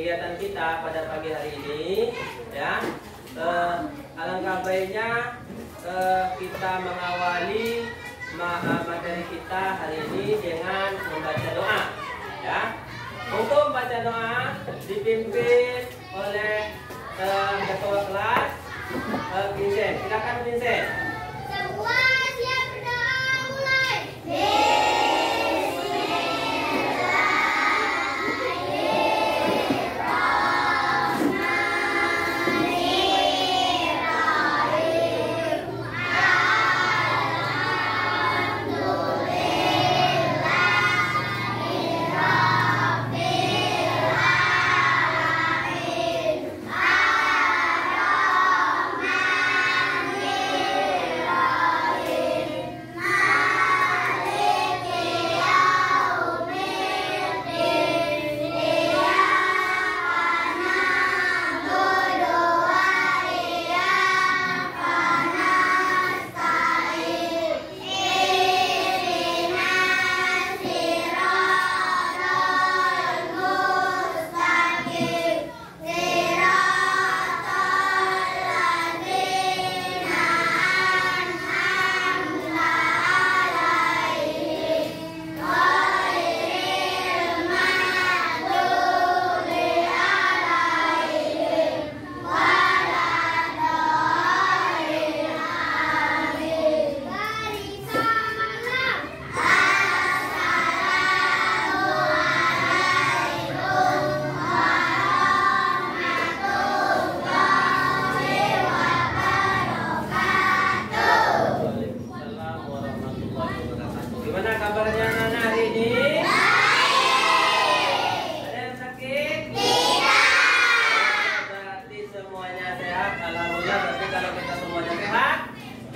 kegiatan kita pada pagi hari ini, ya. Alangkah baiknya kita mengawali materi kita hari ini dengan membaca doa, ya. Untuk membaca doa dipimpin oleh ketua kelas Vincent. Silakan Vincent. Semua siap berdoa, mulai.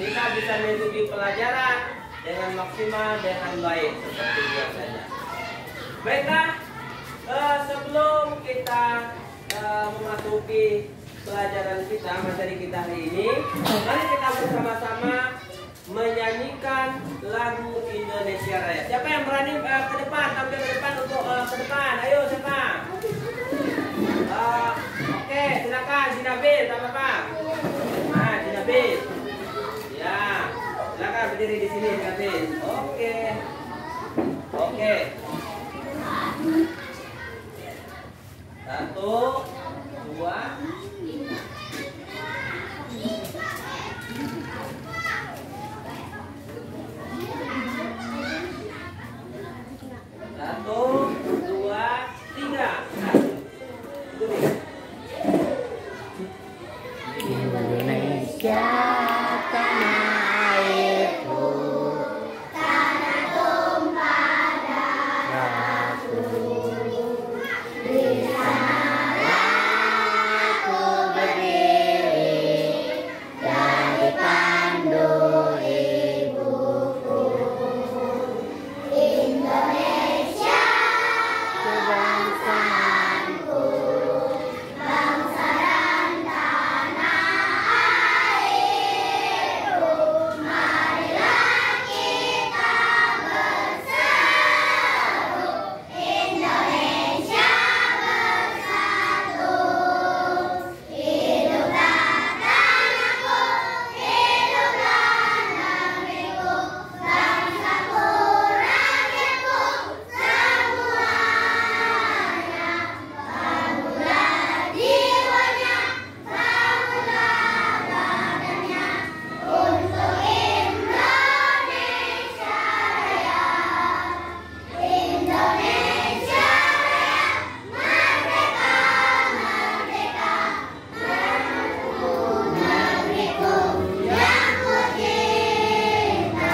Kita bisa mengikuti pelajaran dengan maksimal, dengan baik seperti biasanya. Baiklah, sebelum kita memasuki pelajaran kita, materi kita hari ini, mari kita bersama-sama menyanyikan lagu Indonesia Raya. Siapa yang berani ke depan, tampil ke depan untuk ke depan? Ayo siapa? Oke, silakan Jinabil, sama Pak. Nah, Jinabil. Ya, silakan berdiri di sini, Jinabil. Oke. Oke. 1, 2. Indonesia tanah airku, Tanah tumpah darahku, di sanalah aku berdiri dan dipandu ibuku. Indonesia, Kebangsaanku, bangsa dan tanah airku. Marilah kita berseru, Indonesia bersatu. Hiduplah tanahku, hiduplah negeriku, bangsaku, rakyatku, semuanya. Bangunlah jiwanya, bangunlah badannya, untuk Indonesia Raya. Indonesia Raya, merdeka, merdeka, tanahku, negeriku yang kucinta.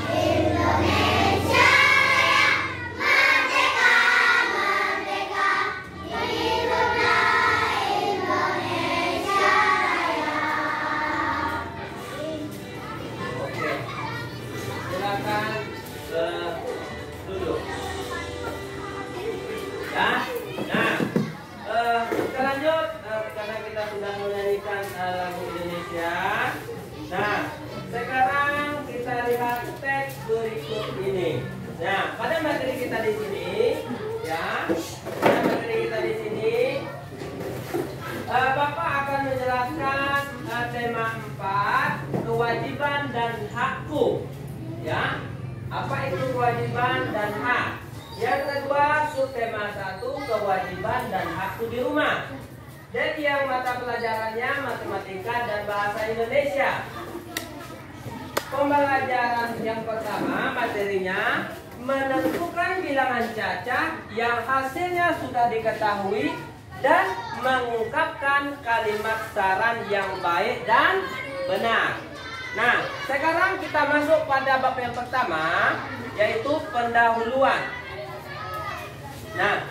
Indonesia Raya, merdeka, merdeka, hiduplah Indonesia Raya. Oke. Silakan duduk. Ya. Nah, kita lanjut karena kita sudah menyanyikan lagu Indonesia. Nah, sekarang kita lihat teks berikut ini. Nah, pada materi kita di sini, ya, pada materi kita di sini kewajiban dan hakku. Ya, apa itu kewajiban dan hak? Yang kedua, subtema 1, kewajiban dan hakku di rumah. Dan yang mata pelajarannya matematika dan bahasa Indonesia. Pembelajaran yang pertama materinya menentukan bilangan cacah yang hasilnya sudah diketahui dan mengungkapkan kalimat saran yang baik dan benar. Nah, sekarang kita masuk pada bab yang pertama, yaitu pendahuluan. Nah,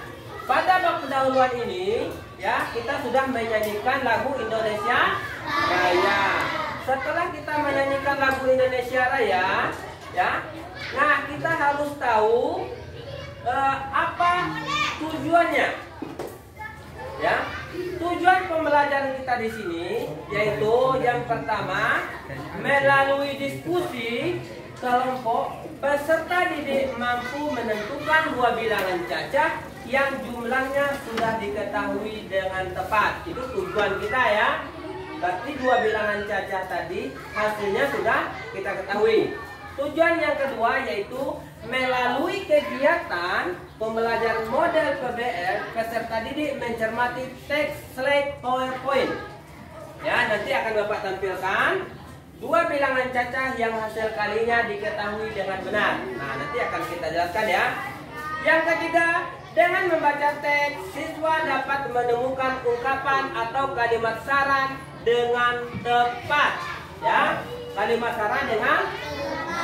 pada bab pendahuluan ini, ya, kita sudah menyanyikan lagu Indonesia Raya. Setelah kita menyanyikan lagu Indonesia Raya, ya, nah kita harus tahu apa tujuannya. Ya, tujuan pembelajaran kita di sini yaitu yang pertama, melalui diskusi kelompok peserta didik mampu menentukan dua bilangan cacah yang jumlahnya sudah diketahui dengan tepat. Itu tujuan kita ya. Berarti dua bilangan cacah tadi hasilnya sudah kita ketahui. Tujuan yang kedua yaitu melalui kegiatan pembelajaran model PBL, peserta didik mencermati teks slide PowerPoint. Ya, nanti akan Bapak tampilkan dua bilangan cacah yang hasil kalinya diketahui dengan benar. Nah, nanti akan kita jelaskan ya. Yang ketiga, dengan membaca teks, siswa dapat menemukan ungkapan atau kalimat saran dengan tepat. Ya, kalimat saran dengan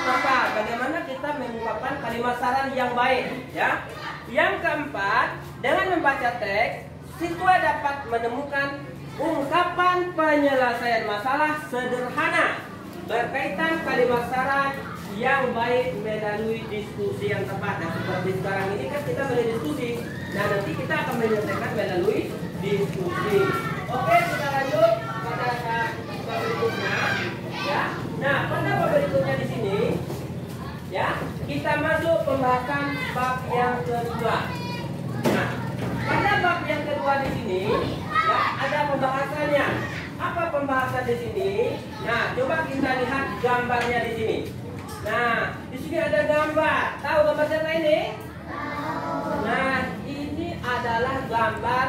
tepat. Bagaimana kita mengungkapkan kalimat saran yang baik, ya? Yang keempat, dengan membaca teks, siswa dapat menemukan ungkapan penyelesaian masalah sederhana berkaitan kalimat saran yang baik melalui diskusi yang tepat. Nah, seperti sekarang ini kan kita berdiskusi. Nah, nanti kita akan menyelesaikan melalui diskusi. Oke, kita lanjut pada bab berikutnya, ya. Nah, pada bab berikutnya di sini, ya, kita masuk pembahasan bab yang kedua. Nah, pada bab yang kedua di sini, ya, ada pembahasannya. Apa pembahasan di sini? Nah, coba kita lihat gambarnya di sini. Nah, di sini ada gambar. Tahu gambar siapa ini? Nah, ini adalah gambar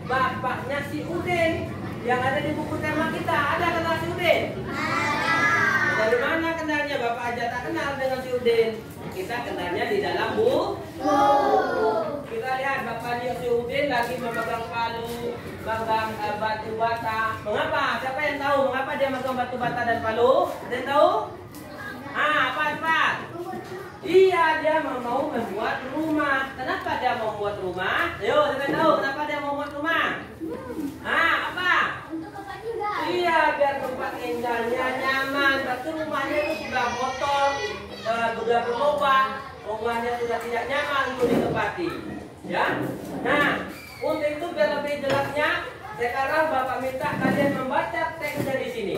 bapaknya si Udin yang ada di buku tema kita. Ada kenal si Udin? Dari mana kenalnya? Bapak aja tak kenal dengan si Udin. Kita kenalnya di dalam buku. Kita lihat bapaknya si Udin lagi memegang palu, memegang batu bata. Mengapa? Siapa yang tahu mengapa dia memegang batu bata dan palu? Ada yang tahu? Apa? Iya, dia mau membuat rumah. Kenapa dia mau membuat rumah? Ayo, siapa yang tahu kenapa dia mau membuat rumah? Apa? Iya, biar tempat tinggalnya nyaman. Berarti rumahnya itu sudah kotor, sudah berlubang, rumahnya sudah tidak nyaman untuk ditempati. Ya. Nah, untuk itu biar lebih jelasnya, sekarang Bapak minta kalian membaca teksnya di sini.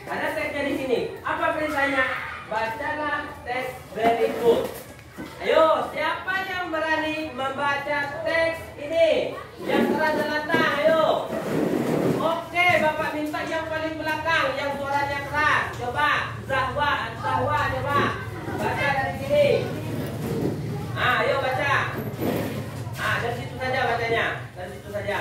Ada teksnya di sini. Apa perintahnya? Bacalah teks berikut. Ayo, siapa yang berani membaca teks ini? Yang keras jelantang, ayo. Oke, Bapak minta yang paling belakang, yang suaranya keras. Coba, Zahwa, coba. Baca dari sini. Ayo baca. Dari situ saja bacanya. Dari situ saja.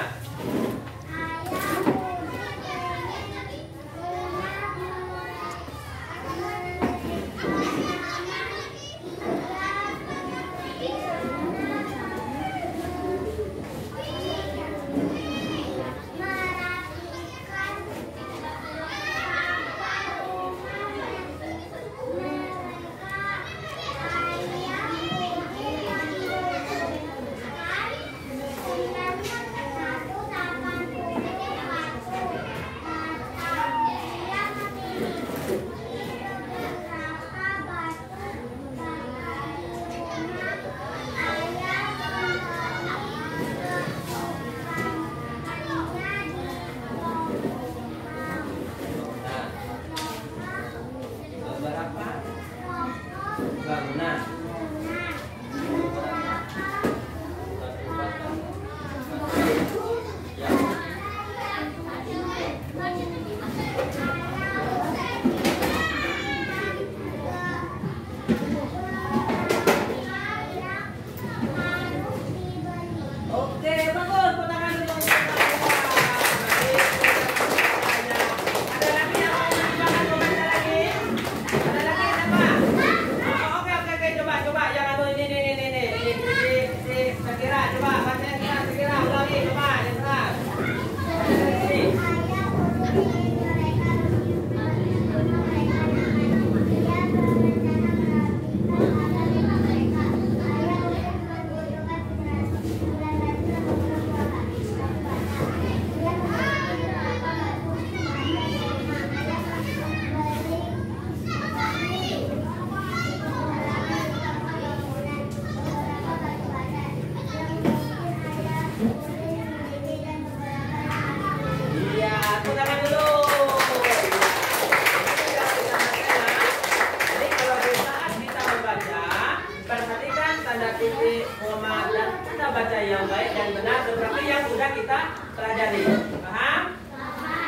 membaca yang baik dan benar seperti yang sudah kita pelajari. Paham?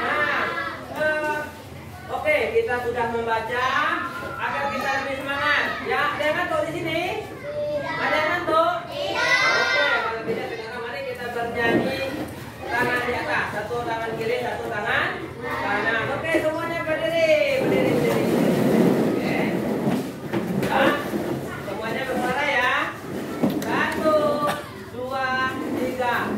Nah, oke, kita sudah membaca agar kita lebih semangat. Ya, ada yang ngantuk di sini? Ada yang ngantuk? Oke, kalau tidak sekarang mari kita bernyanyi tangan di atas, satu tangan kiri, satu tangan kanan. Oke, semuanya berdiri, berdiri, berdiri. Oke. Nah, semuanya bersuara ya. 1, 2, 3.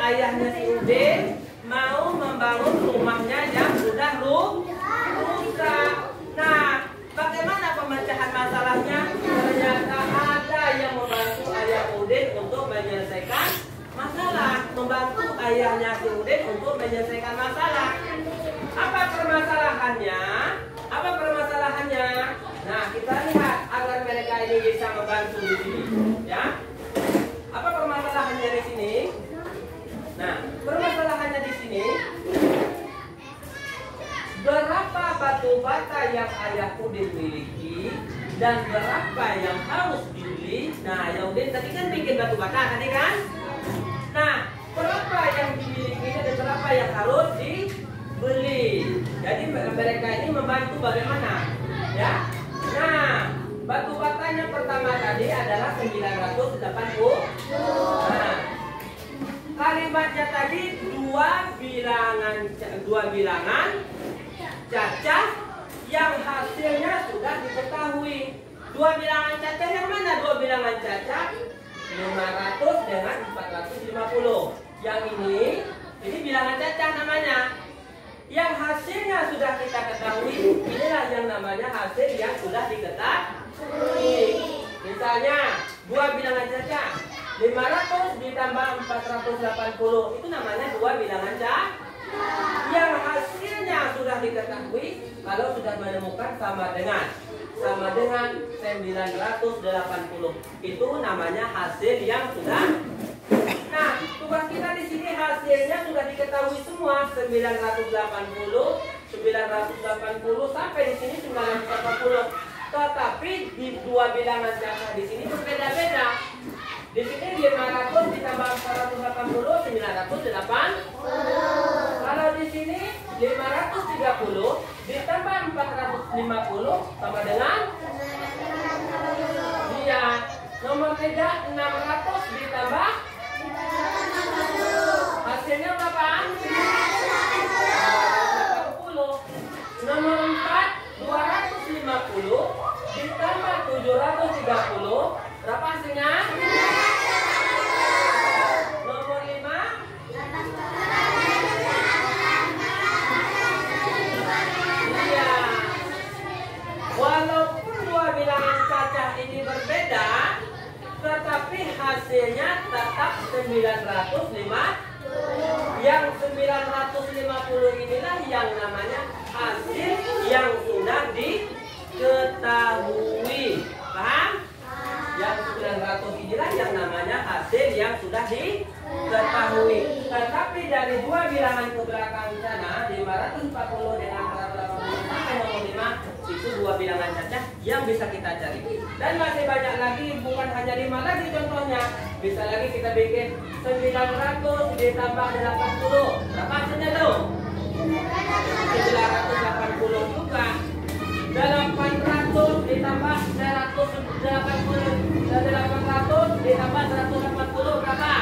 Ayahnya si Udin mau membangun rumahnya yang sudah rusak. Nah, bagaimana pemecahan masalahnya? Ternyata ada yang membantu ayah Udin untuk menyelesaikan masalah, membantu ayahnya si Udin untuk menyelesaikan masalah. Apa permasalahannya? Apa permasalahannya? Nah, kita lihat agar mereka ini bisa membantu di sini, ya. Apa permasalahannya di sini? Nah, permasalahannya di sini, berapa batu bata yang ayah Udin miliki dan berapa yang harus dibeli? Nah, ayah Udin tadi kan bikin batu bata tadi kan? Nah, berapa yang dimiliki dan berapa yang harus dibeli? Jadi mereka ini membantu bagaimana? Ya. Nah, batu batanya pertama tadi adalah 980. Nah, kalimatnya tadi dua bilangan cacah yang hasilnya sudah diketahui. Dua bilangan cacah yang mana? Dua bilangan cacah 500 dengan 450. Yang ini bilangan cacah namanya. Yang hasilnya sudah kita ketahui, inilah yang namanya hasil yang sudah diketahui. Misalnya dua bilangan cacah 500 ditambah 480, itu namanya dua bilangan cacah. Yang hasilnya sudah diketahui, kalau sudah menemukan sama dengan 980. Itu namanya hasil yang sudah. Nah, tugas kita di sini hasilnya sudah diketahui semua, 980 sampai di sini 940. Tetapi di dua bilangan cacah di sini berbeda-beda. Di sini 500 ditambah 480, 980. Kalau di sini 530 ditambah 450 sama dengan, iya, nomor 3 600 ditambah, hasilnya berapa? 980. Nomor 4 250 ditambah 730, berapa hasilnya? Nomor 5 hasilnya tetap 950. Yang 950 inilah yang namanya hasil yang sudah diketahui. Paham? Yang 900 inilah yang namanya hasil yang sudah diketahui. Tetapi dari dua bilangan ke belakang sana, 540 dengan 480 sampai nomor 5, itu dua bilangan saja yang bisa kita cari. Dan masih banyak lagi, bukan hanya 5 lagi contohnya. Bisa lagi kita bikin 900 ditambah 80. Berapa hasilnya tuh? 980 juga. 800 ditambah 180 dan 800 ditambah 180 berapa?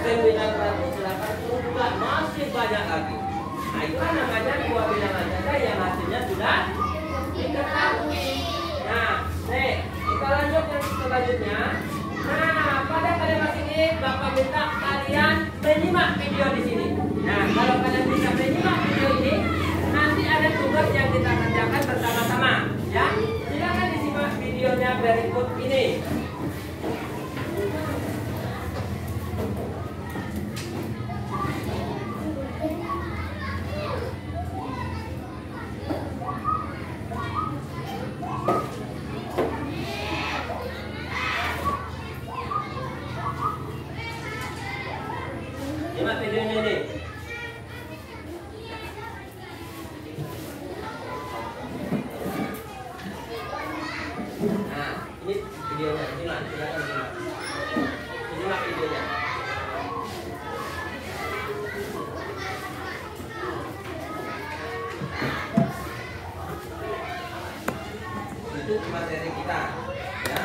980 juga, masih banyak lagi. Nah, itulah namanya dua bilangan saja yang hasilnya sudah diketahui. Nah, nih kita lanjut yang selanjutnya. Nah, pada kalimat ini Bapak minta kalian menyimak video di sini. Nah, kalau kalian bisa menyimak video ini, nanti ada tugas yang kita kerjakan bersama-sama. Ya, silakan disimak videonya berikut ini. Simak videonya ini. Nah, ini videonya. Simak, silakan simak. Simak videonya. Itu materi kita, ya.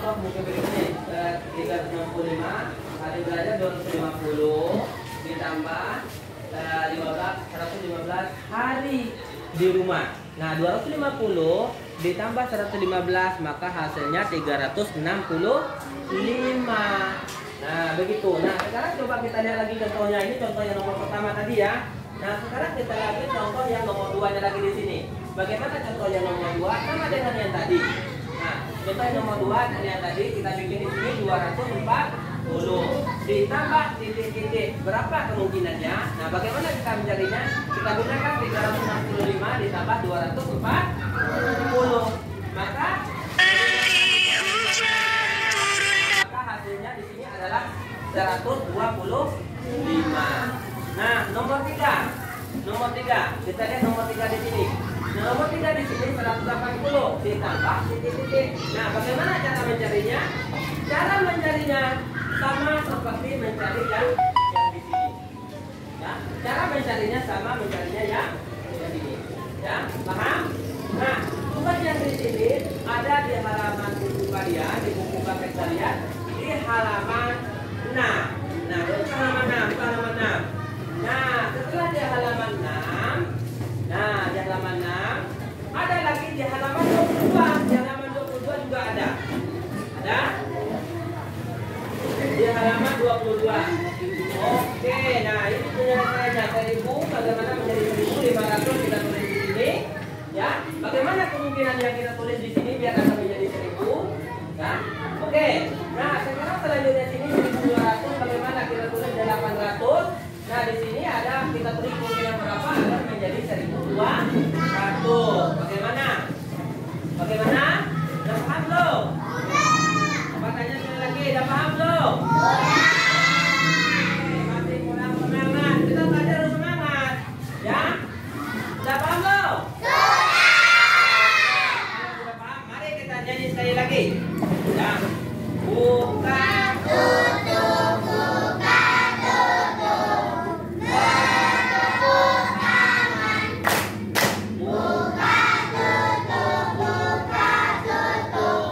Mungkin berikutnya 365 hari belajar 250 ditambah 115 hari di rumah. Nah, 250 ditambah 115 maka hasilnya 365. Nah, begitu. Nah, sekarang coba kita lihat lagi contohnya. Ini contoh yang nomor pertama tadi ya. Nah, sekarang kita lagi contoh yang nomor 2-nya lagi di sini. Bagaimana contoh yang nomor 2? Sama dengan yang tadi. Nah, contoh yang nomor 2 dan yang tadi kita bikin di sini 240 ditambah titik-titik. Berapa kemungkinannya? Nah, bagaimana kita mencarinya? Kita gunakan 365 ditambah 240. Maka hasilnya di sini adalah 125. Nah, nomor 3. Nomor 3. Kita lihat nomor 3 di sini. Nomor 3 di sini 180 ditambah titik-titik. Nah, bagaimana cara mencarinya? Cara mencarinya sama seperti mencari yang di sini. Ya, cara mencarinya sama mencarinya yang di sini. Ya, paham? Nah, tugas yang di sini ada di halaman buku kalian, di buku kakek kalian, di halaman 6. Nah, itu halaman 6, halaman 6. Nah, setelah di halaman 6, nah, di halaman 6 ada lagi di halaman 22. Di halaman 22 juga ada. Ada? Di halaman 22. Oke, nah ini penyelesaiannya 1000 bagaimana menjadi 1500 kita tulis di sini. Ya, bagaimana kemungkinan yang kita tulis di sini biar akan menjadi 1000? Ya. Oke. Nah, sekarang selanjutnya sini 1200 bagaimana kita tulis 800? Nah, di sini ada kita tulis kemungkinan berapa agar menjadi 1200. Bagaimana? Bagaimana? Udah paham belum? Coba tanya sekali lagi, udah paham belum? Masih kurang semangat. Kita belajar harus semangat. Ya? Udah paham belum? Sudah paham? Mari kita nyanyi sekali lagi. Ya. Buka tutup, buka tutup. Buka tutup, buka tutup.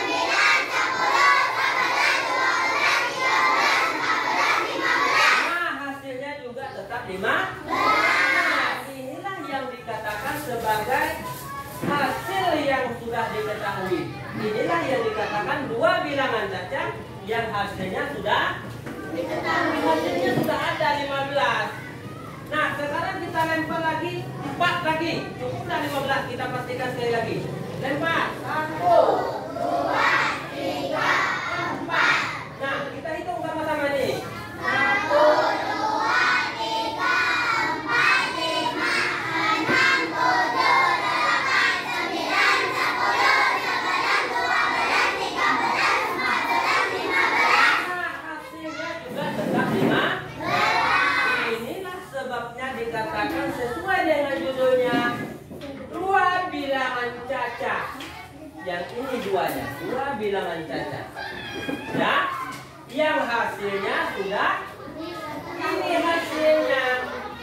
Nah, hasilnya juga tetap 5. Nah, inilah yang dikatakan sebagai hasil yang sudah diketahui. Inilah yang dikatakan dua bilangan cacat yang hasilnya sudah diketahui. Hasilnya sudah ada 15. Nah, sekarang kita lempar lagi 4 lagi. Cukuplah 15, kita pastikan sekali lagi. Lempar. 1, 2, 3, 4. Nah, kita hitung sama-sama nih. 1, 2, 3, 4, 5, 6, 7, 8, 9, 10, 11, 12, 13, 14, 15. Nah, hasilnya juga tetap 5. Inilah sebabnya dikatakan sesuai dengan judulnya dua bilangan cacat. Yang ini duanya, dua bilangan cacat. Ya, yang hasilnya sudah ini hasilnya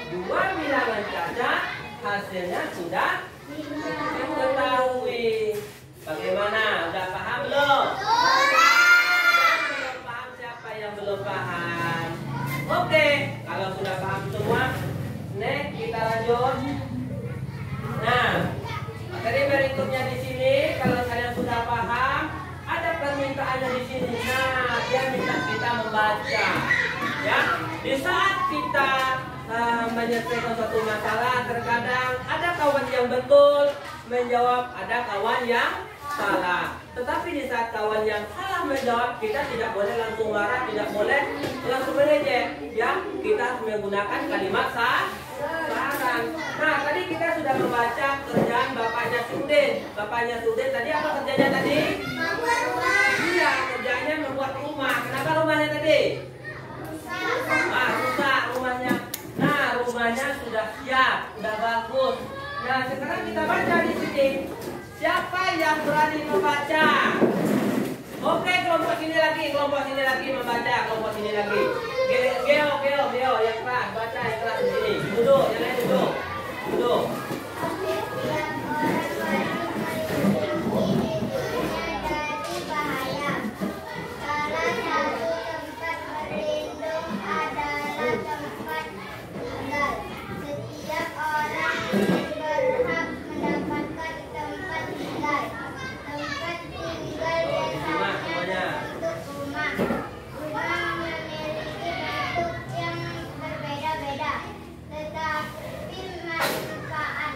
dua bilangan cacat, hasilnya sudah diketahui. Bagaimana? Udah paham belum? Belum paham, siapa yang belum paham? Oke, kalau sudah paham semua, next kita lanjut. Nah, materi berikutnya di sini, kalau kalian sudah paham, ada permintaannya di sini. Nah, dia minta kita membaca. Ya, di saat kita menyelesaikan suatu masalah, terkadang ada kawan yang betul menjawab, ada kawan yang salah. Tetapi di saat kawan yang salah menjawab, kita tidak boleh langsung marah, tidak boleh langsung mengejek. Ya, kita harus menggunakan kalimat saran. Nah, tadi kita sudah membaca kerjaan bapaknya Sudin. Bapaknya Sudin tadi apa kerjanya tadi? Membuat rumah. Iya, kerjanya membuat rumah. Kenapa rumahnya tadi? Rusak rumahnya. Nah, rumahnya sudah siap, sudah bagus. Nah, sekarang kita baca di sini. Siapa yang berani membaca? Oke, kelompok sini lagi membaca, kelompok sini lagi. Geo, yang keras, baca yang keras di sini. Duduk, yang lain duduk. Duduk. Setiap orang berlindung ini dari bahaya. Salah satu tempat berlindung adalah tempat tinggal. Setiap orang berhak mendapatkan tempat tinggal. Tempat tinggal biasanya bentuk rumah. Rumah memiliki bentuk yang berbeda-beda, tetapi manfaat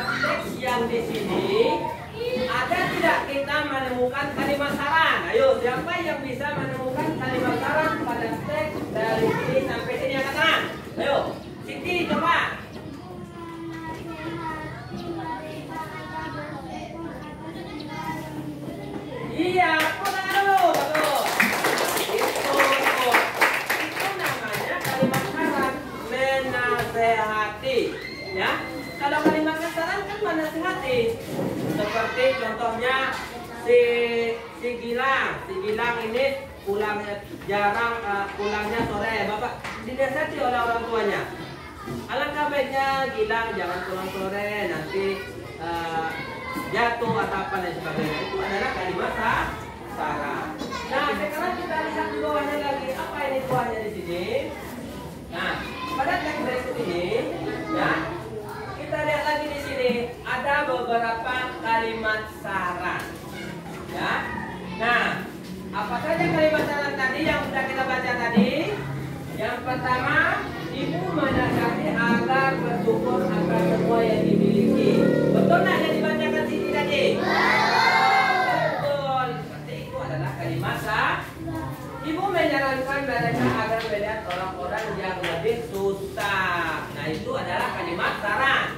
teks yang di sini ada tidak kita menemukan kalimat saran? Ayo, siapa yang bisa menemukan kalimat saran pada teks dari sini sampai sini angkat tangan? Ayo, Siti coba. Iya, aku tangan dulu, bagus. Itu namanya kalimat saran, menasehati, ya. Kalau kalimat saran kan menasehati. Seperti contohnya si Gilang ini pulangnya jarang, pulangnya sore. Bapak dinasihati oleh orang tuanya. Alangkah baiknya Gilang jangan pulang sore, nanti jatuh atau apa dan sebagainya. Itu adalah kalimat saran. Nah, sekarang kita lihat di bawahnya lagi. Apa ini tuanya di sini? Nah, pada teks berikut ini, ya, kita lihat lagi di sini ada beberapa kalimat saran. Ya. Nah, apa saja kalimat saran tadi yang sudah kita baca tadi? Yang pertama, ibu menasihati agar bersyukur akan semua yang dimiliki. Betul nggak yang dibacakan sini tadi? Betul. Seperti itu adalah kalimat saran. Ibu menyarankan mereka agar melihat orang-orang yang lebih susah. Nah, itu adalah kalimat saran.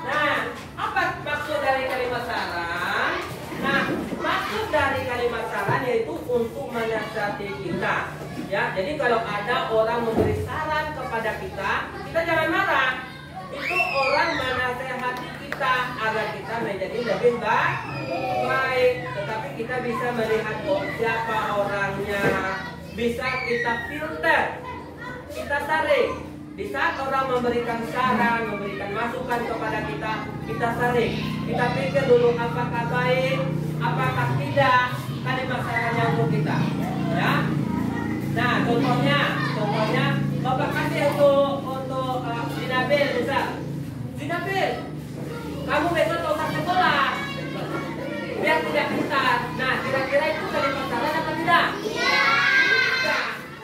Nah, apa maksud dari kalimat saran? Nah, maksud dari kalimat saran yaitu untuk menasihati kita. Ya, jadi kalau ada orang memberi saran kepada kita, kita jangan marah. Itu orang menasihati kita agar kita menjadi lebih baik. Tetapi kita bisa melihat siapa orangnya, bisa kita filter, kita saring. Di saat orang memberikan saran, memberikan masukan kepada kita, kita saring. Kita pikir dulu apakah baik, apakah tidak kalimat sarannya untuk kita. Ya. Nah, contohnya, Bapak kasih untuk Zinabil, misal. Zinabil, kamu besok tak usah sekolah, biar tidak pintar. Nah, kira-kira itu kalimat saran apa tidak? Iya.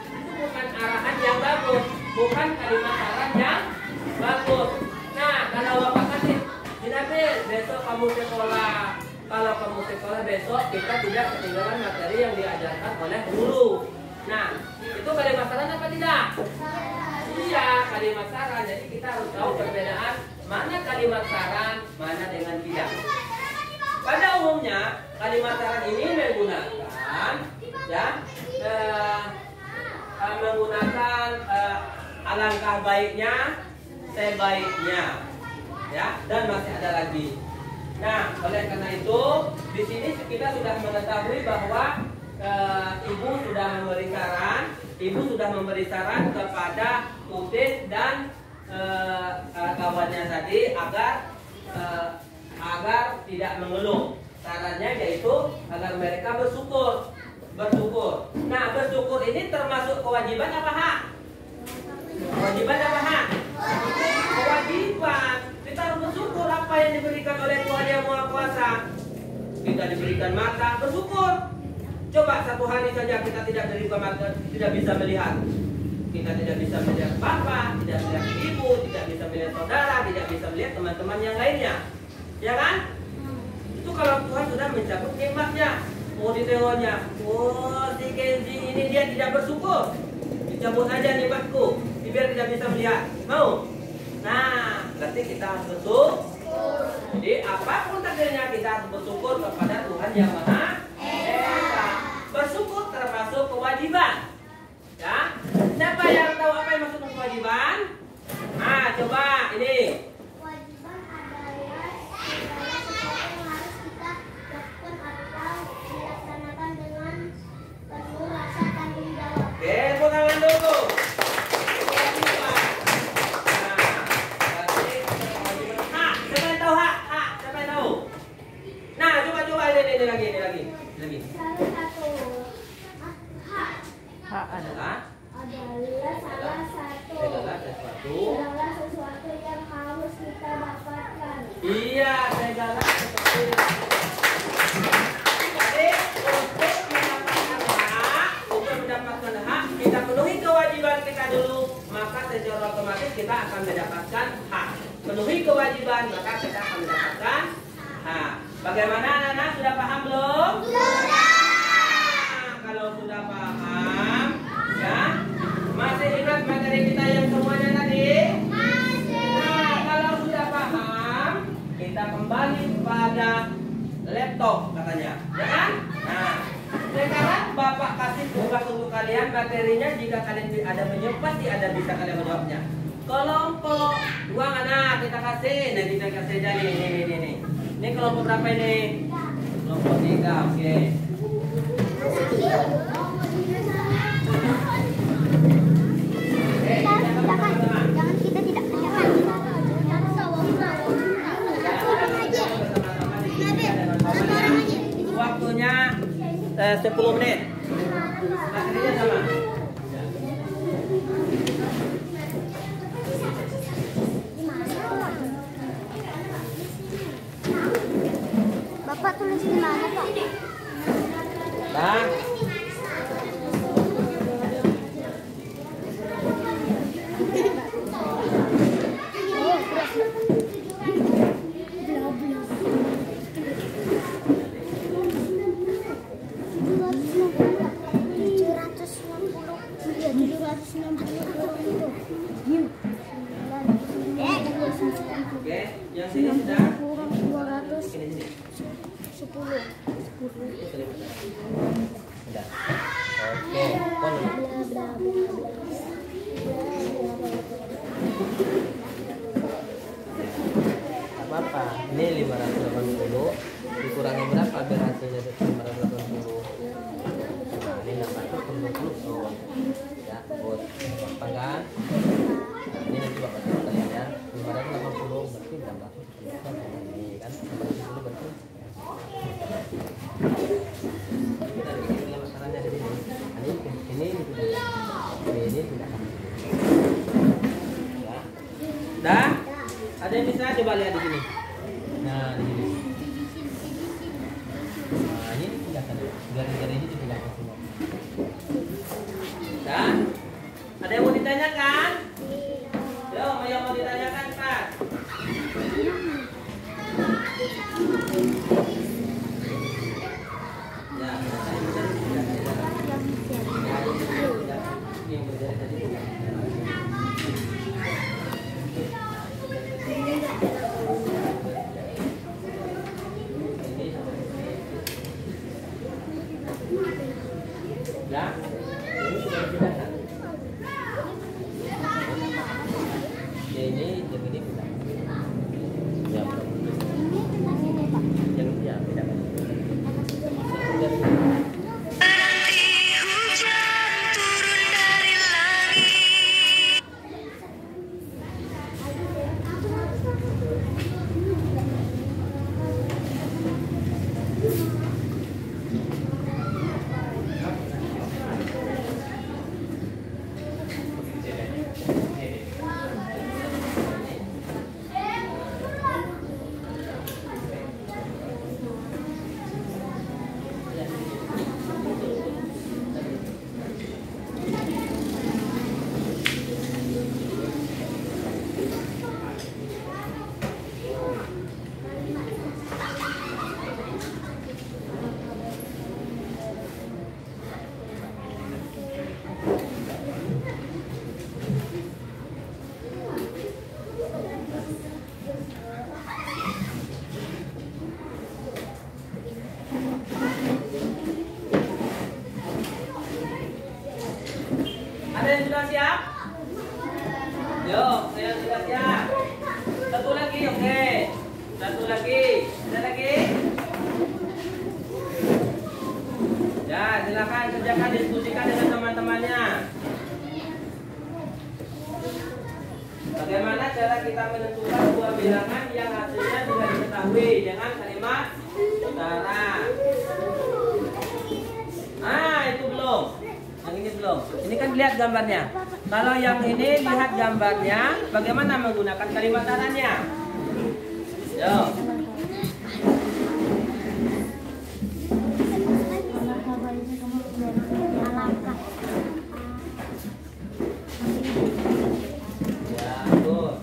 Itu bukan arahan yang bagus, bukan kalimat saran yang bagus. Nah, kalau Bapak kasih, Zinabil, besok kamu sekolah. Kalau kamu sekolah besok, kita tidak ketinggalan materi yang diajarkan oleh guru. Nah, itu kalimat saran apa tidak? Iya, kalimat saran. Jadi kita harus tahu perbedaan mana kalimat saran, mana dengan tidak. Pada umumnya, kalimat saran ini menggunakan, ya, menggunakan alangkah baiknya, sebaiknya, ya, dan masih ada lagi. Nah, oleh karena itu, di sini kita sudah mengetahui bahwa ibu sudah memberi saran kepada Udin dan kawannya tadi agar tidak mengeluh. Sarannya yaitu agar mereka bersyukur. Nah, bersyukur ini termasuk kewajiban apa hak? Kewajiban apa hak? Kewajiban. Kita harus bersyukur apa yang diberikan oleh Tuhan Yang Maha Kuasa. Kita diberikan mata, bersyukur. Coba satu hari saja kita tidak diberikan mata, tidak bisa melihat. Kita tidak bisa melihat bapak, tidak melihat ibu, tidak bisa melihat saudara, tidak bisa melihat teman-teman yang lainnya. Ya kan? Itu kalau Tuhan sudah mencabut nikmatnya. Oh, ditengoknya. Oh, si Kenzi ini dia tidak bersyukur. Dicabut aja nikmatku, biar tidak bisa melihat. Mau? Nah, berarti kita harus bersyukur. Jadi apapun takdirnya kita harus bersyukur kepada Tuhan Yang Maha Esa. Bersyukur termasuk kewajiban. Ya, siapa yang tahu apa yang maksud kewajiban? Nah, coba ini. Kewajiban adalah segala sesuatu yang harus kita lakukan atau dilaksanakan dengan penuh rasa tanggung jawab. Oke, tepuk tangan dulu. Ini lagi. Salah satu Hak adalah salah satu segala sesuatu yang harus kita dapatkan. Iya, segala sesuatu. Jadi untuk mendapatkan hak, kita penuhi kewajiban kita dulu, maka secara otomatis kita akan mendapatkan hak. memenuhi kewajiban, maka kita akan mendapatkan. Nah, bagaimana anak-anak, sudah paham belum? Nah, kalau sudah paham, ya, masih ingat materi kita yang semuanya tadi? Nah, kalau sudah paham, kita kembali pada laptop katanya, ya kan? Nah, sekarang Bapak kasih tugas untuk kalian materinya. Jika kalian ada menjawab, pasti ada bisa kalian menjawabnya. Kelompok dua mana kita kasih? Nah, kita kasih aja nih. Ini kelompok berapa ini? Kelompok 3, oke. Jangan kita tidak kerjakan. Waktunya 10 menit. Materinya sama. Bapak tulis di mana, Pak? Nah, oke, yang sini sudah. Kurang 210. Sini. Sudah. Oke, apa-apa. Ini 580 dikurangi berapa biar hasilnya 580? Nah, ini 620 so. Ya, buat apa kan? Nah, ini nanti Bapak coba kalian ya. 580 berarti 600 ini kan 680 berarti kita bikin masalahnya di sini. Ini tidak. Ya. Dah? Ada yang bisa coba lihat di sini. Nah, di sini. Nah, ini pindahkan dulu. Garis-garis ini dipindahkan semua. Dan ada yang mau ditanyakan? Yo, yang mau ditanyakan, Pak? Ya, yang berjari tadi. Ya, ini sudah dipindahkan. Ya, ini yang ini pindah. Ya, yang ya pindahkan. Ada yang sudah siap? Yo, yang sudah siap. Satu lagi, oke. Satu lagi. Ada lagi? Ya, silakan kerjakan, diskusikan dengan teman-temannya. Bagaimana cara kita menentukan sebuah bilangan yang hasilnya sudah diketahui dengan kalimat utara? Ah, itu belum. Yang ini belum. Ini kan lihat gambarnya. Kalau yang ini lihat gambarnya, bagaimana menggunakan kalimat utaranya? Yo. Ya, tuh.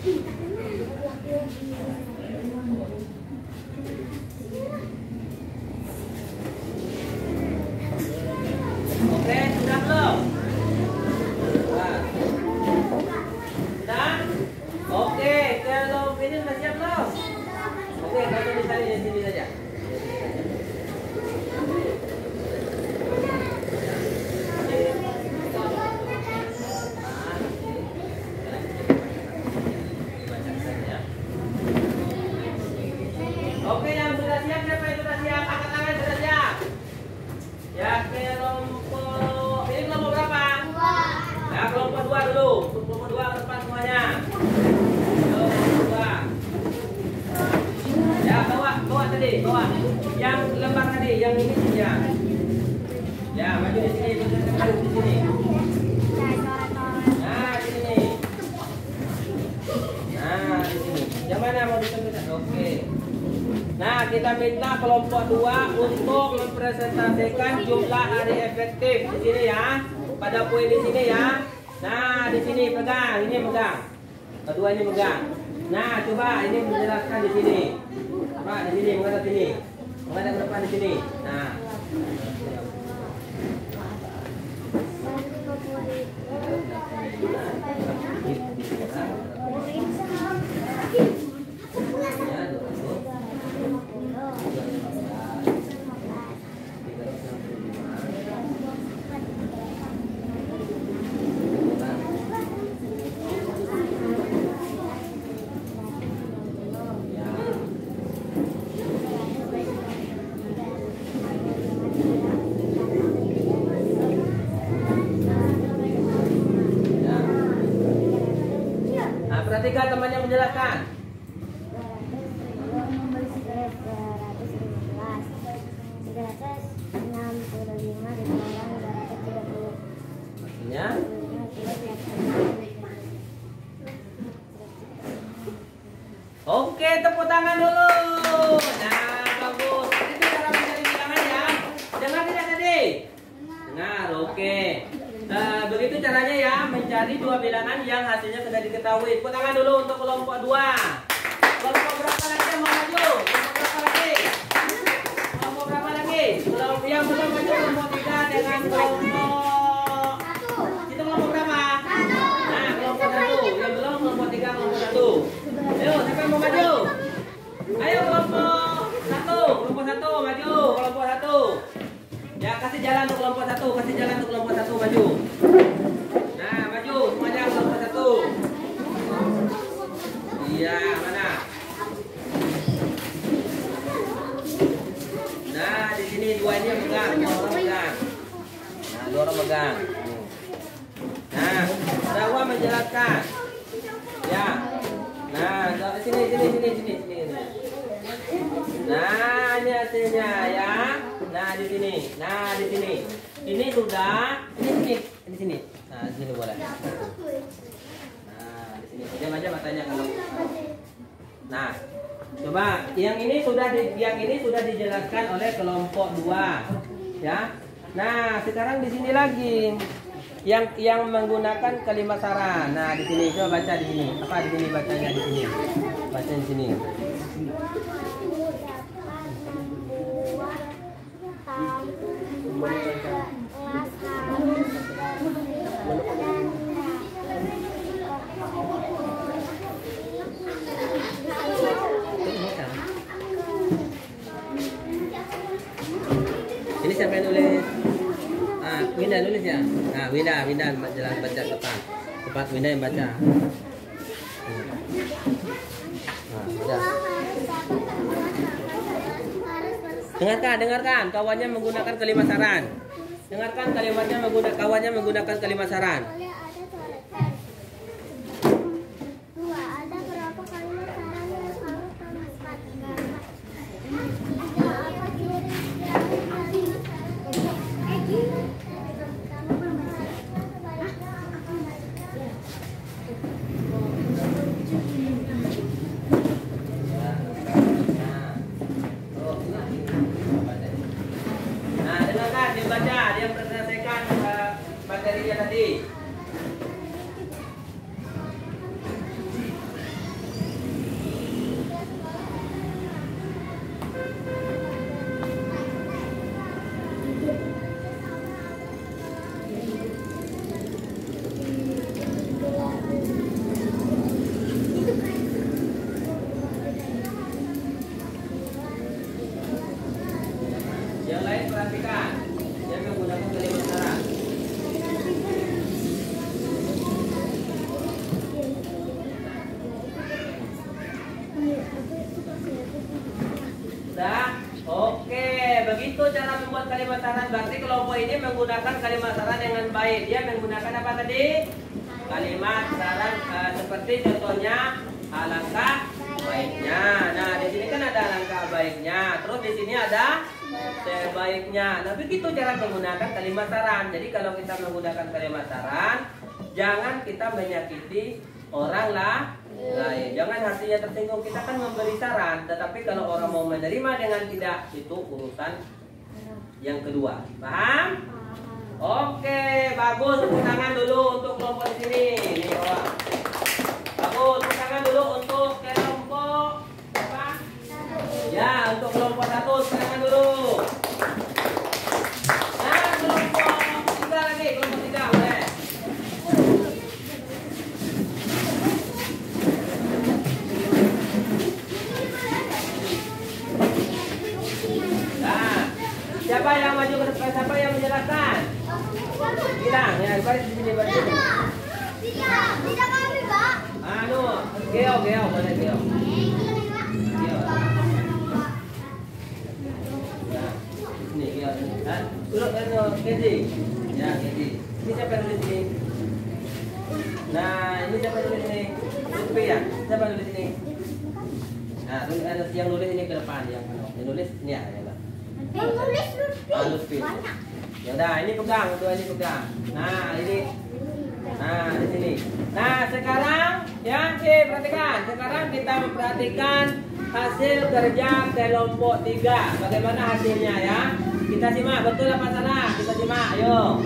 Oke, sudah belum? Nah. Sudah? Oke, kalau ini sudah siap belum? Oke, kalau misalnya di sini saja. Oke, yang sudah siap, siapa yang sudah siap? Angkat tangan, sudah siap. Ya, kelompok ini kelompok berapa? Ya, kelompok 2 dulu. Kelompok 2 ke depan semuanya. Kelompok 2. Ya, bawa tadi, bawa. Yang lembar tadi, yang ini ya. Ya, maju di sini, di sini. Nah, di sini. Nah, di sini. Yang mana mau ditempatkan? Oke. Nah, kita minta kelompok 2 untuk mempresentasikan jumlah hari efektif di sini ya. Pada poin di sini ya. Nah, di sini pegang, ini pegang. Kedua ini pegang. Nah, coba ini menjelaskan di sini. Coba di sini, menghadap sini. Menghadap ke depan di sini. Nah. Perhatikan temannya menjelaskan. Maksudnya? Oke, tepuk tangan dulu. Nah, bagus. Itu cara mencari bilangan ya. Dengar tidak tadi? Dengar, oke. Begitu caranya ya, mencari 2 bilangan yang hasilnya sudah diketahui. Tepuk tangan dulu untuk kelompok 2. Kelompok berapa lagi yang mau maju? Kelompok berapa lagi? Kelompok berapa lagi? Kelompok yang belum maju kelompok 3 dengan kelompok itu kelompok berapa? Nah, kelompok 1. Yang belum kelompok 3, kelompok 1. Ayo, siapa yang mau maju? Ayo kelompok 1. Kelompok 1 maju, kelompok 1. Ya, kasih jalan untuk kelompok 1, kasih jalan untuk kelompok 1 maju. Nah, maju semuanya kelompok 1. Iya, mana? Nah, di sini 2 ini yang pegang, 2 orang pegang. Nah, 2 orang pegang. Nah, Dawa menjelaskan. Ya. Nah, sini. Nah, ini hasilnya ya. Nah, di sini. Ini sudah. Ini sini. Nah, di sini boleh. Nah, di sini. Diam aja matanya kalau. Nah, coba yang ini sudah dijelaskan oleh kelompok 2, ya. Nah, sekarang di sini lagi yang menggunakan kalimat saran. Nah, di sini coba baca di sini. Apa di sini bacanya di sini? Baca di sini. Ini siapa yang nulis? Ah, Winda nulis ya. Nah, Winda jalan baca tepat Winda yang baca. Nah, udah. Dengarkan, kawannya menggunakan kalimat saran. Dengarkan kawannya menggunakan kalimat saran. Dia presentasikan materinya tadi. kalimat saran. Berarti kelompok ini menggunakan kalimat saran dengan baik. Dia menggunakan apa tadi? Kalimat saran seperti contohnya alangkah baiknya. Nah, di sini kan ada alangkah baiknya. Terus di sini ada sebaiknya. Nah, begitu cara menggunakan kalimat saran. Jadi kalau kita menggunakan kalimat saran, jangan kita menyakiti orang lain. Jangan hatinya tersinggung. Kita kan memberi saran, tetapi kalau orang mau menerima dengan tidak, itu urusan yang kedua. Paham? Oke, bagus. Tepuk tangan dulu untuk kelompok di sini. Nih, bawah. Bagus. Tepuk tangan dulu untuk kelompok apa? Ya, untuk kelompok 1 tepuk tangan dulu. Nah, kelompok 3 lagi, kelompok 3 boleh. Nah, siapa yang maju ke depan? Siapa yang menjelaskan? Bilang, ya, balik di sini, balik di sini. Tidak kami, Pak. Anu, Geo, boleh Geo. Geo. Ya, ini Geo. Kan? Turut Kenzi. Ya, Kenzi. Ini siapa yang nulis ini? Nah, ini siapa yang nulis ini? Lutfi ya? Siapa yang nulis ini? Nah, yang nulis ini ke depan, yang nulis ini ya. Yang nulis Lutfi. Ya udah, ini pegang, dua ini pegang. Nah, ini. Nah, di sini. Nah, sekarang ya, perhatikan. Sekarang kita memperhatikan hasil kerja kelompok 3. Bagaimana hasilnya ya? Kita simak, betul apa salah? Kita simak, ayo.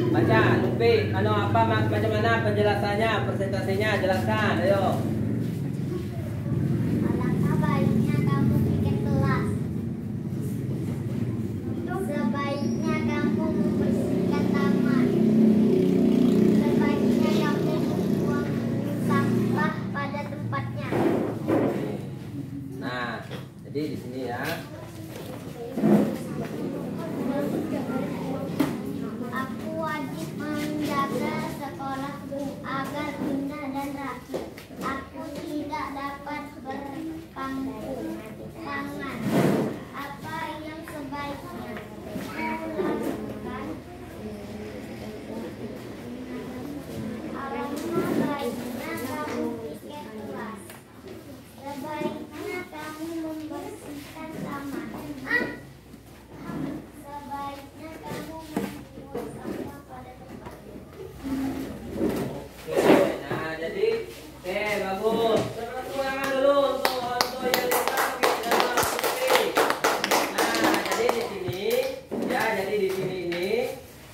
Baca, Lutfi. Apa macam mana penjelasannya, presentasinya, jelaskan, ayo. Alangkah baiknya kamu bikin kelas. Sebaiknya kamu membersihkan taman. Sebaiknya kamu membuang sampah pada tempatnya. Nah, jadi di sini ya. Aku wajib menjaga sekolahku agar indah dan rapi. Aku tidak dapat berpangku tangan. Apa yang sebaiknya aku lakukan? Alangkah baiknya kamu piket kelas. Sebaiknya kamu membersihkan taman. Sebaiknya kamu membuang sampah pada tempatnya. Oke, nah jadi bagus. Tangan dulu untuk yang ini. Nah, jadi di sini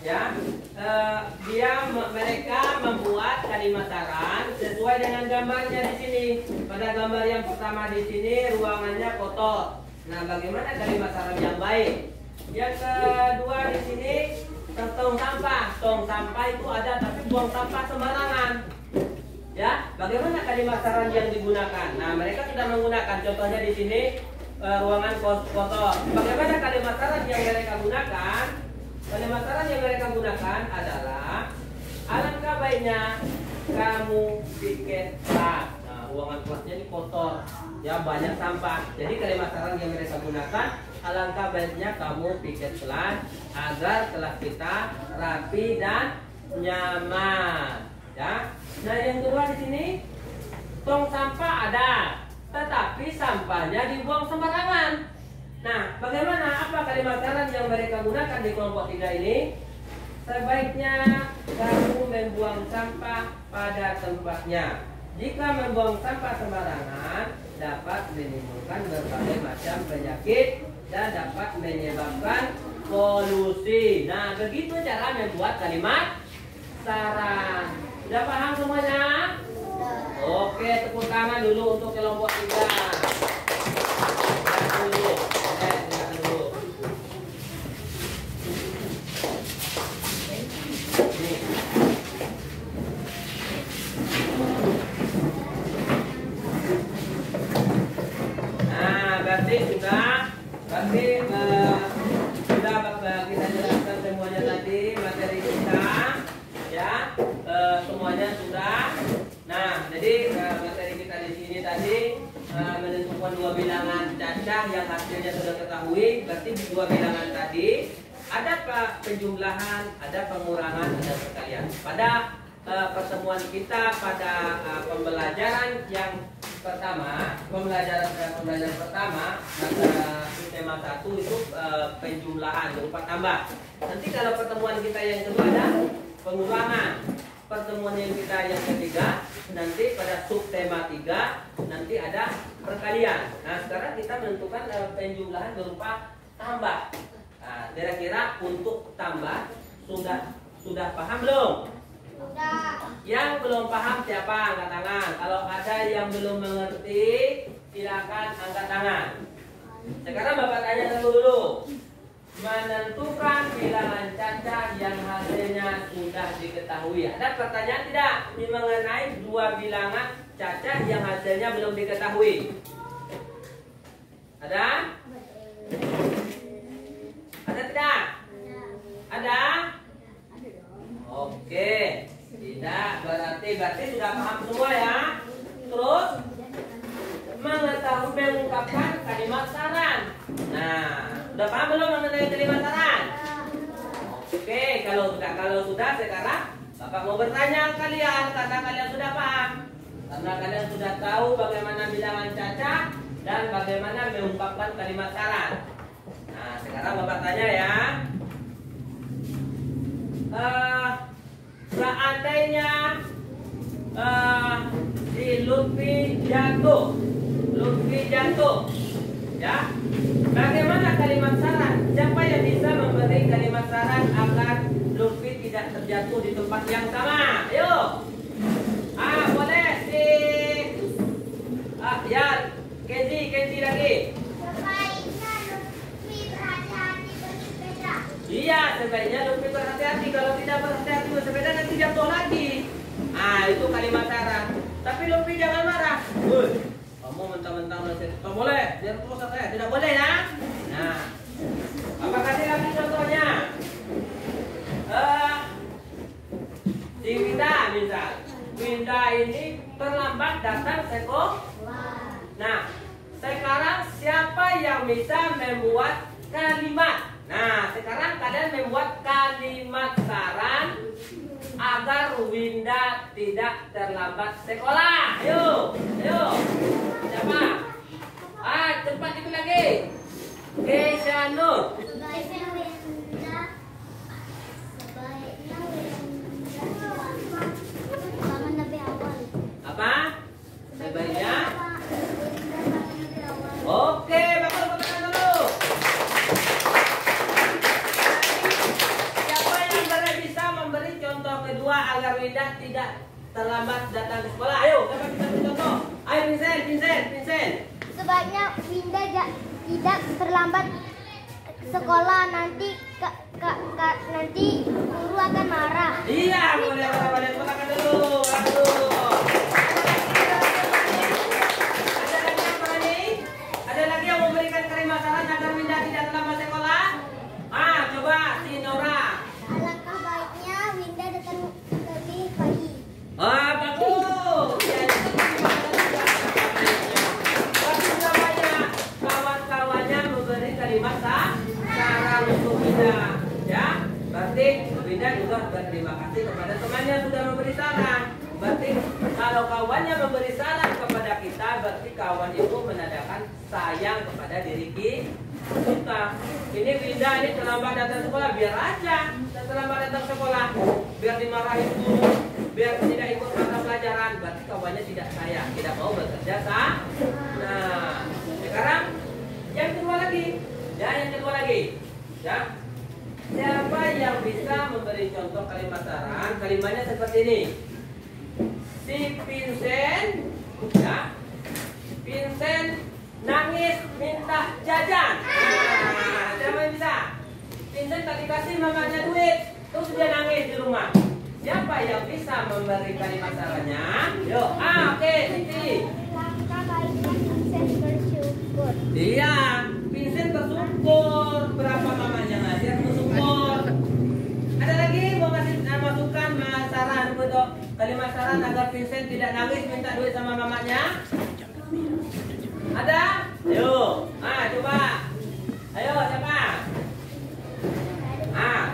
ya, ini ya, mereka membuat kalimat saran sesuai dengan gambarnya di sini. Pada gambar yang pertama di sini ruangannya kotor. Nah, bagaimana kalimat saran yang baik? Yang kedua di sini tong sampah. Tong sampah itu ada, tapi buang sampah sembarangan. Ya, bagaimana kalimat saran yang digunakan? Nah, mereka sudah menggunakan. Contohnya di sini ruangan kotor. Bagaimana kalimat saran yang mereka gunakan? Kalimat saran yang mereka gunakan adalah alangkah baiknya kamu bikin kelas. Nah, ruangan kelasnya ini kotor, ya banyak sampah. Jadi kalimat saran yang mereka gunakan, alangkah baiknya kamu bikin kelas agar kelas kita rapi dan nyaman. Ya. Nah, yang kedua di sini tong sampah ada, tetapi sampahnya dibuang sembarangan. Nah, bagaimana? Apa kalimat saran yang mereka gunakan di kelompok 3 ini? Sebaiknya kamu membuang sampah pada tempatnya. Jika membuang sampah sembarangan dapat menimbulkan berbagai macam penyakit dan dapat menyebabkan polusi. Nah, begitu cara membuat kalimat saran. Sudah paham semuanya? Oke, tepuk tangan dulu untuk kelompok 3. Berarti sudah kita jelaskan semuanya tadi materi kita, ya, semuanya sudah. Nah, jadi materi kita di sini tadi menentukan dua bilangan cacah yang hasilnya sudah ketahui. Berarti dua bilangan tadi ada penjumlahan, ada pengurangan, ada perkalian. Pada pertemuan kita pada pembelajaran yang pertama, pembelajaran pertama tema 1 itu penjumlahan berupa tambah. Nanti kalau pertemuan kita yang kedua ada pengurangan. Pertemuan yang kita yang ketiga nanti pada subtema 3 nanti ada perkalian. Nah, sekarang kita menentukan penjumlahan berupa tambah. Nah, kira-kira untuk tambah sudah paham belum? Sudah. Yang belum paham siapa angkat tangan? Kalau ada yang belum mengerti, silakan angkat tangan. Sekarang Bapak tanya dulu. Menentukan bilangan cacah yang hasilnya sudah diketahui. Ada pertanyaan tidak mengenai dua bilangan cacah yang hasilnya belum diketahui? Ada? Ada tidak? Ada? Oke. Tidak, berarti sudah paham semua ya. Terus mengetahui mengungkapkan kalimat saran. Nah, udah paham belum mengenai kalimat saran? Oke, kalau sudah sekarang Bapak mau bertanya kalian karena kalian sudah paham. Karena kalian sudah tahu bagaimana bilangan cacah dan bagaimana mengungkapkan kalimat saran. Nah, sekarang Bapak tanya ya. Seandainya si Lutfi jatuh, ya, bagaimana kalimat saran? Siapa yang bisa memberi kalimat saran agar Lutfi tidak terjatuh di tempat yang sama? Ayo, boleh si, ya, Kenzi lagi. Sebaiknya Lutfi berhati-hati bersepeda. Iya, sebaiknya Lutfi berhati-hati. Kalau tidak berhati-hati bersepeda nanti jatuh lagi. Itu kalimat saran. Tapi Lutfi jangan marah. Kamu mentang-mentang nasihat. Oh, boleh, biar terus saya. Tidak boleh ya. Nah, apa kasih lagi contohnya? Si Winda misal. Winda ini terlambat datang sekolah. Nah, sekarang siapa yang bisa membuat kalimat? Nah, sekarang kalian membuat kalimat saran agar Winda tidak terlambat sekolah. Ayo. Siapa? Cepat itu lagi. Keisha Nur. Sebaiknya Winda bangun lebih awal. Apa? Sebaiknya? Winda bangun lebih awal. Oke, Bapak tekan dulu. Siapa yang bisa memberi contoh kedua agar Winda tidak terlambat datang ke sekolah? Ayo, siapa bisa beri contoh? Ayo, Vincent. Sebaiknya Winda tidak terlambat sekolah, nanti nanti guru akan marah. Iya, boleh. Tekan dulu. Ada lagi yang memberikan kalimat saran agar Winda tidak terlambat sekolah? Coba si Nora. Alangkah baiknya Winda datang lebih pagi. Bagus. Bagus namanya. Kawan-kawannya memberi kalimat saran untuk Winda. Ya, berarti Winda juga berterima kasih kepada temannya sudah memberi saran. Berarti kalau kawannya memberi saran kepada kita, berarti kawan itu menandakan sayang kepada diri kita. Ini Winda ini terlambat datang sekolah, biar aja terlambat datang sekolah, biar dimarahin guru, biar tidak ikut mata pelajaran. Berarti kawannya tidak sayang, tidak mau bekerja Nah, sekarang yang kedua lagi. Ya. Siapa yang bisa memberi contoh kalimat saran? Kalimatnya seperti ini. Si Vincent, ya, Vincent nangis minta jajan. Siapa yang bisa? Vincent tak dikasih mamanya duit, terus dia nangis di rumah. Siapa yang bisa memberi kalimat sarannya? Yuk, oke, Siti. Langkah baiknya Vincent bersyukur. Iya, Vincent bersyukur. Berapa mamanya ngasih? Bersyukur. Ada lagi mau kasih masukan saran untuk kalimat saran agar Vincent tidak nangis minta duit sama mamanya? Ada? Ayo. Coba. Ayo siapa?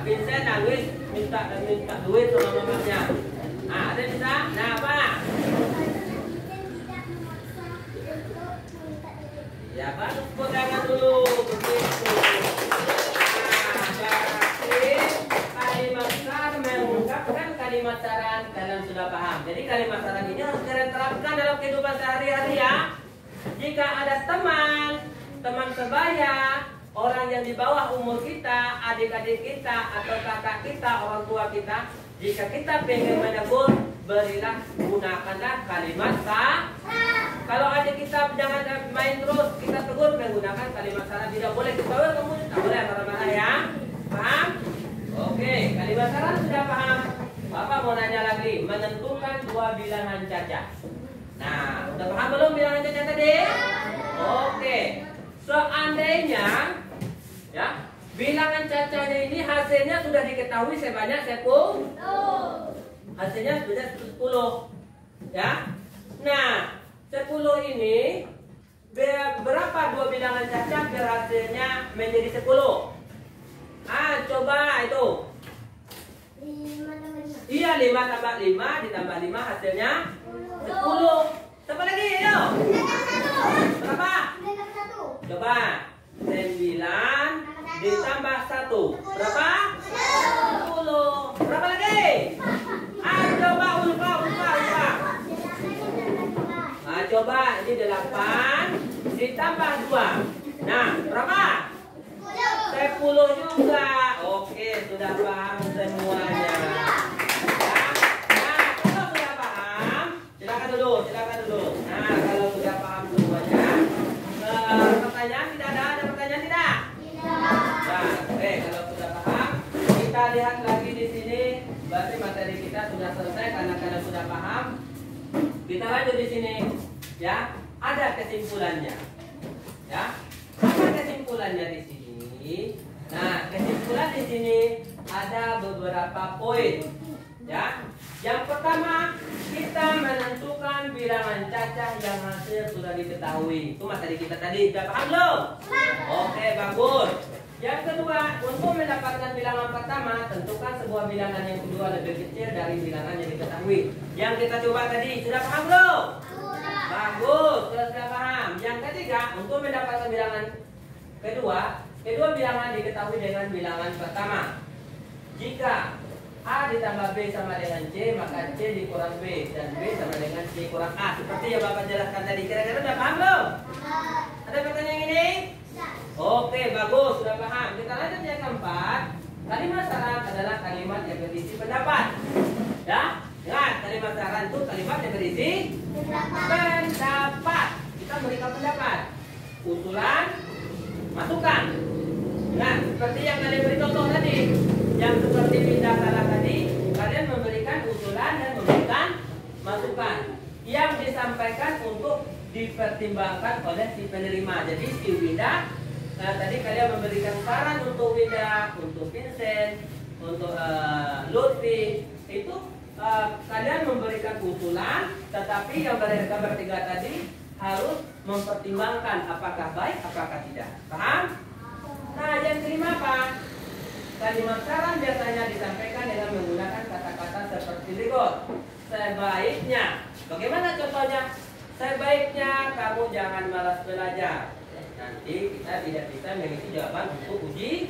Vincent Agwis minta duit sama mamanya. Ada bisa? Nah, apa? Ya, baru pegangan dulu. Begitu. Berarti kalimat saran mengungkapkan kalimat saran, kalian sudah paham. Jadi kalimat saran ini harus kalian terapkan dalam kehidupan sehari-hari ya. Jika ada teman sebaya, orang yang di bawah umur kita, adik-adik kita, atau kakak kita, orang tua kita, jika kita pengen menegur, berilah, gunakanlah kalimat saran. Kalau adik kita jangan main terus, kita tegur menggunakan kalimat saran. Tidak boleh kita kamu tidak boleh marah-marah ya. Paham? Oke, kalimat saran sudah paham. Bapak mau nanya lagi, menentukan dua bilangan cacat. Nah, udah paham belum bilangan cacat tadi? Oke. Seandainya ya, bilangan cacatnya ini hasilnya sudah diketahui sebanyak 10. Hasilnya sudah 10. Ya. Nah, 10 ini berapa dua bilangan cacat berhasilnya menjadi 10? Coba itu. 5 tambah 5. Iya, 5 tambah 5 ditambah 5 hasilnya 10. Coba lagi, ayo. Berapa? Coba 9 ditambah 1 berapa? 10. Berapa lagi? Coba ulfa. Coba ini 8 ditambah 2. Nah, berapa? 10 juga. Oke, sudah paham semuanya. Nah, kalau sudah paham, silakan dulu. Nah, kalau sudah paham semuanya, pertanyaan tidak ada? Ada pertanyaan tidak? Nah, oke, kalau sudah paham, kita lihat lagi di sini. Berarti materi kita sudah selesai karena kalian sudah paham. Kita lanjut di sini, ya. Ada kesimpulannya, ya. Apa kesimpulannya di sini? Nah, kesimpulan di sini ada beberapa poin, ya. Yang pertama, kita menentukan bilangan cacah yang hasil sudah diketahui. Itu materi kita tadi, sudah paham belum? Oke, bagus. Yang kedua, untuk mendapatkan bilangan pertama, tentukan sebuah bilangan yang kedua lebih kecil dari bilangan yang diketahui. Yang kita coba tadi, sudah paham belum? Bagus, sudah paham. Yang ketiga, untuk mendapatkan bilangan kedua bilangan diketahui dengan bilangan pertama. Jika A ditambah B sama dengan C, maka C dikurang B dan B sama dengan C kurang A. Seperti yang Bapak jelaskan tadi. Kira-kira sudah paham belum? Ada pertanyaan ini? Oke, bagus, sudah paham. Kita lanjut yang keempat. Kalimat saran adalah kalimat yang berisi pendapat. Ya, ingat, kalimat saran itu kalimat yang berisi pendapat. Kita berikan pendapat, usulan, masukan. Nah, seperti yang kalian beri contoh tadi, yang seperti pindah salah tadi, kalian memberikan usulan dan memberikan masukan yang disampaikan untuk dipertimbangkan oleh si penerima. Jadi si Winda, tadi kalian memberikan saran untuk Winda, untuk Vincent, untuk Lutfi, itu kalian memberikan usulan, tetapi yang mereka bertiga tadi harus mempertimbangkan apakah baik, apakah tidak. Paham? Nah, yang kelima apa? Kalimat saran biasanya disampaikan dengan menggunakan kata-kata seperti berikut. Sebaiknya, bagaimana contohnya? Sebaiknya kamu jangan malas belajar. Nanti kita tidak bisa mengisi jawaban untuk uji.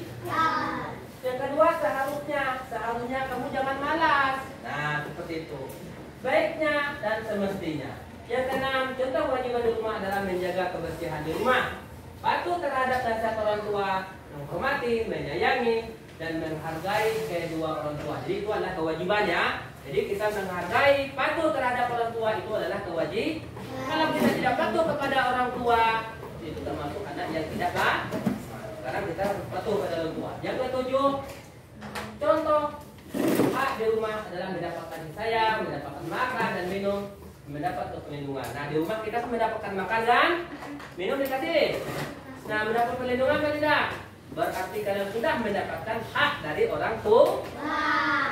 Yang kedua, seharusnya kamu jangan malas. Nah, seperti itu. Baiknya dan semestinya. Yang keenam, contoh kewajiban di rumah adalah menjaga kebersihan di rumah. Patuh terhadap nasihat orang tua, menghormati, menyayangi, dan menghargai kedua orang tua. Jadi itu adalah kewajibannya. Jadi kita menghargai, patuh terhadap orang tua itu adalah kewajiban. Kalau kita tidak patuh kepada orang tua, itu termasuk anak yang tidak baik. Sekarang kita harus patuh pada orang tua. Yang ketujuh, contoh hak di rumah adalah mendapatkan sayang, mendapatkan makan dan minum, mendapat perlindungan. Nah, di rumah kita mendapatkan makan dan minum dikasih. Nah, mendapat perlindungan kan tidak? Berarti kalian sudah mendapatkan hak dari orang tua.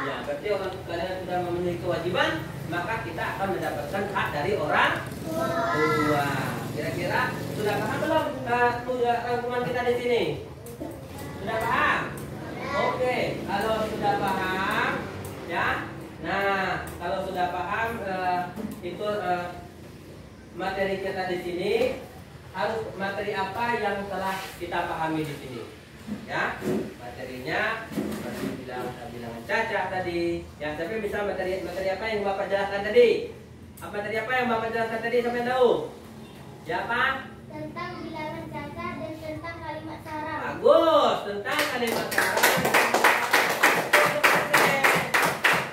Ya, berarti orang kalian sudah memenuhi kewajiban, maka kita akan mendapatkan hak dari orang tua. Kira-kira sudah paham belum rangkuman kita di sini? Sudah paham? Oke, kalau sudah paham, ya. Nah, kalau sudah paham itu materi kita di sini harus materi apa yang telah kita pahami di sini, ya. Materinya seperti bilangan Caca tadi. Ya, tapi bisa materi apa yang Bapak jelaskan tadi? Materi apa yang Bapak jelaskan tadi sampai tahu? Siapa? Tentang bilangan Caca dan tentang kalimat sarang. Bagus, tentang kalimat sarang.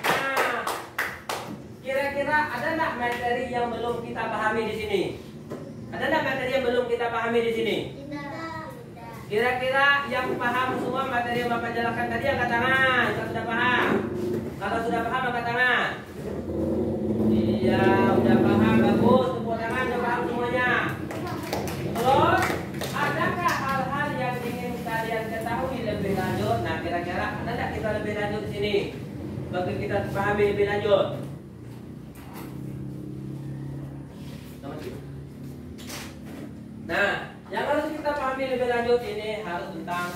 Nah, kira-kira ada nggak materi yang belum kita pahami di sini? Ada nggak materi yang belum kita pahami di sini? Tidak. Kira-kira yang paham semua materi yang Bapak jelaskan tadi angkat tangan. Kalau sudah paham. Kalau sudah paham angkat tangan. Iya, udah paham, bagus. Tepuk tangan, udah paham semuanya. Terus, adakah hal-hal yang ingin kalian ketahui lebih lanjut? Nah, kira-kira ada nggak kita lebih lanjut di sini? Bagi kita pahami lebih lanjut. Nah, yang harus kita pahami lebih lanjut ini harus tentang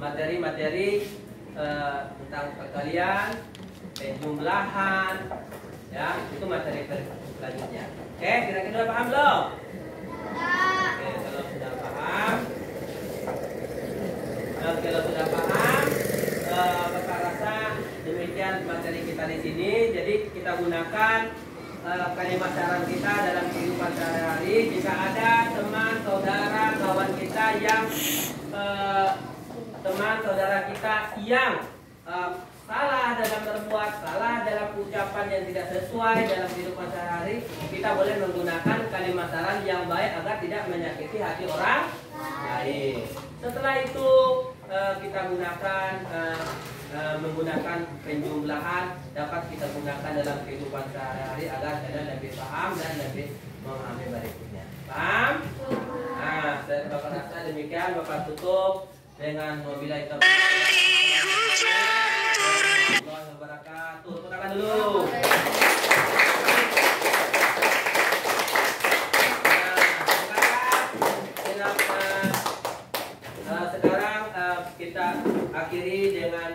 materi-materi tentang perkalian, penjumlahan, ya itu materi selanjutnya. Oke, kira-kira sudah paham belum? Oke, kalau sudah paham, Bapak rasa demikian materi kita di sini. Jadi kita gunakan kalimat sarang kita dalam kehidupan sehari-hari. Jika ada teman, saudara, kawan kita yang salah dalam berbuat, salah dalam ucapan yang tidak sesuai dalam kehidupan sehari-hari, kita boleh menggunakan kalimat saran yang baik agar tidak menyakiti hati orang lain. Setelah itu kita menggunakan penjumlahan dapat kita gunakan dalam kehidupan sehari-hari agar kalian lebih paham dan lebih memahami berikutnya. Paham? Nah, saya Bapak rasa demikian. Bapak tutup dengan wabillahi taufiq wal hidayah. Tepuk tangan dulu. Sekarang kita akhiri dengan